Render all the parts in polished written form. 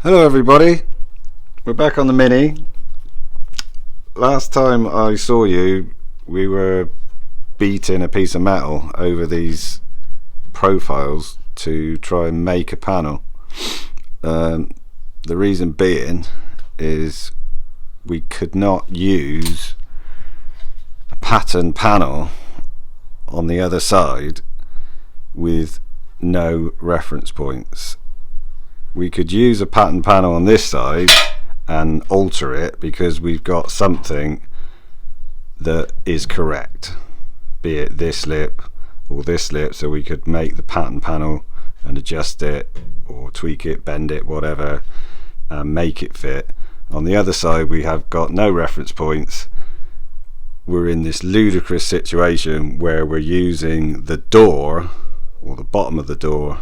Hello everybody, we're back on the Mini. Last time I saw you, we were beating a piece of metal over these profiles to try and make a panel. The reason being is we could not use a pattern panel on the other side with no reference points. We could use a pattern panel on this side and alter it because we've got something that is correct, be it this lip or this lip, so we could make the pattern panel and adjust it or tweak it, bend it, whatever, and make it fit. On the other side we have got no reference points. We're in this ludicrous situation where we're using the door or the bottom of the door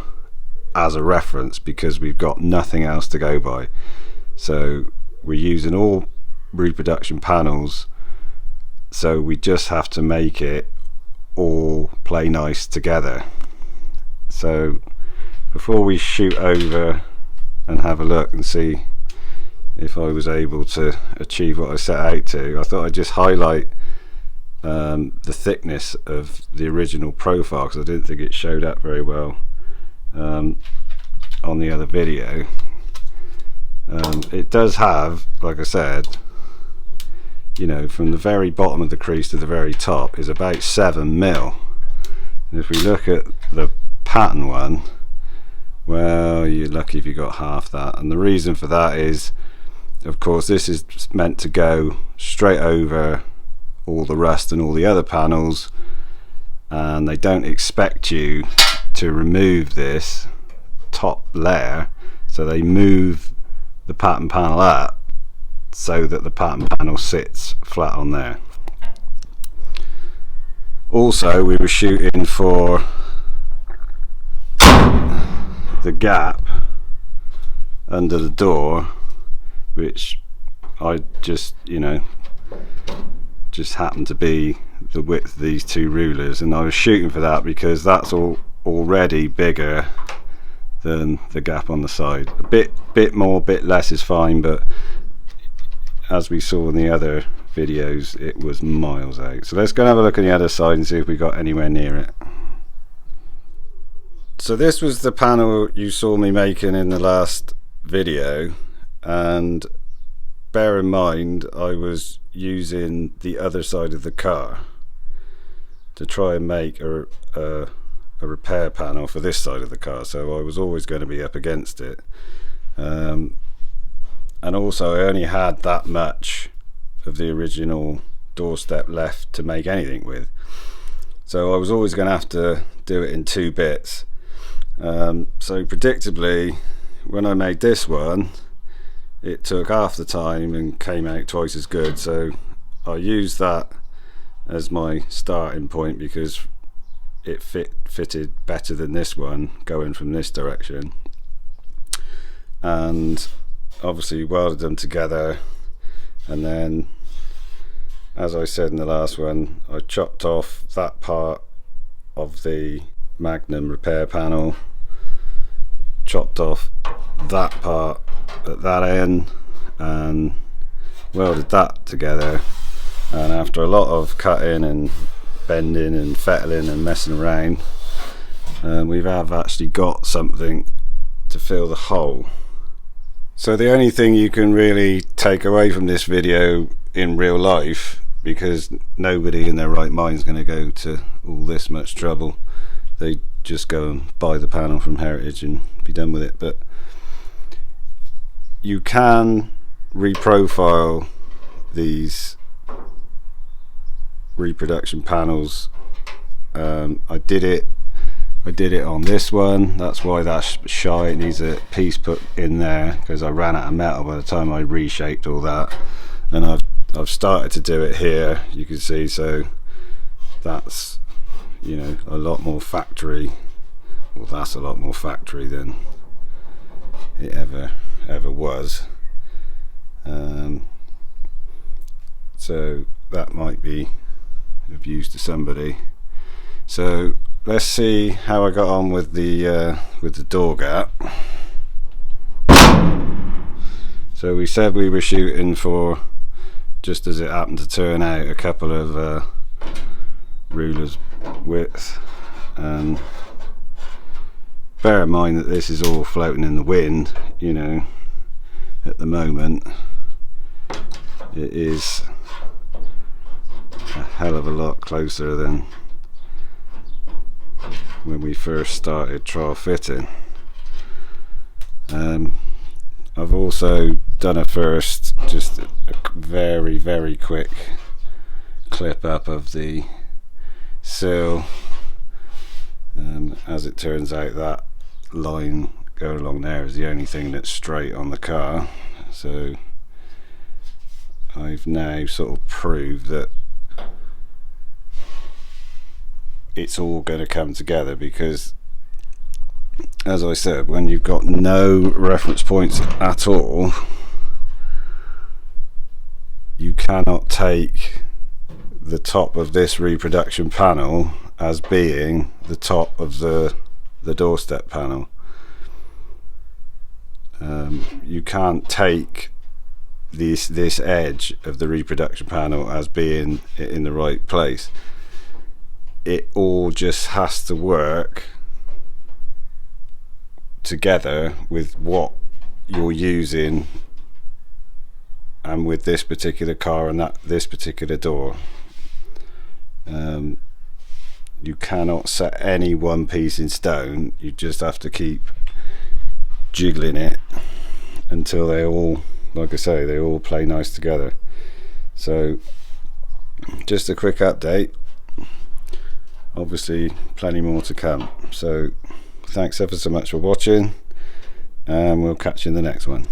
as a reference because we've got nothing else to go by. So we're using all reproduction panels, so we just have to make it all play nice together. So before we shoot over and have a look and see if I was able to achieve what I set out to, I thought I'd just highlight the thickness of the original profile because I didn't think it showed up very well on the other video. It does have, like I said, you know, from the very bottom of the crease to the very top is about 7mm, and if we look at the pattern one, well, you're lucky if you got half that. And the reason for that is, of course, this is meant to go straight over all the rust and all the other panels, and they don't expect you to remove this top layer, so they move the pattern panel up so that the pattern panel sits flat on there. Also, we were shooting for the gap under the door, which I just, you know, just happened to be the width of these two rulers, and I was shooting for that because that's already bigger than the gap on the side. A bit more, bit less is fine, but as we saw in the other videos, it was miles out. So let's go and have a look on the other side and see if we got anywhere near it. So this was the panel you saw me making in the last video, and bear in mind I was using the other side of the car to try and make a repair panel for this side of the car, so I was always going to be up against it, and also I only had that much of the original Doorstep left to make anything with, so I was always going to have to do it in two bits. So predictably, when I made this one, it took half the time and came out twice as good, so I used that as my starting point because it fitted better than this one going from this direction, and obviously welded them together. And then, as I said in the last one, I chopped off that part of the Magnum repair panel, chopped off that part at that end, and welded that together. And after a lot of cutting and bending and fettling and messing around, we have actually got something to fill the hole. So the only thing you can really take away from this video in real life, because nobody in their right mind is going to go to all this much trouble, they just go and buy the panel from Heritage and be done with it, but you can reprofile these reproduction panels. I did it on this one. That's why that's shy. It needs a piece put in there because I ran out of metal by the time I reshaped all that, and I've started to do it here, you can see. So that's, you know, a lot more factory. Well, that's a lot more factory than it ever was. So that might be of use to somebody. So let's see how I got on with the door gap. So we said we were shooting for, just as it happened to turn out, a couple of rulers width. Bear in mind that this is all floating in the wind, you know, at the moment. It is a hell of a lot closer than when we first started trial fitting. I've also done a first, just a very quick clip up of the sill. As it turns out, that line going along there is the only thing that's straight on the car, so I've now sort of proved that it's all going to come together, because as I said, when you've got no reference points at all, you cannot take the top of this reproduction panel as being the top of the doorstep panel. You can't take this edge of the reproduction panel as being in the right place. It all just has to work together with what you're using and with this particular car and this particular door. You cannot set any one piece in stone. You just have to keep jiggling it until they all, like I say, they all play nice together. So just a quick update, obviously plenty more to come. So thanks ever so much for watching, and we'll catch you in the next one.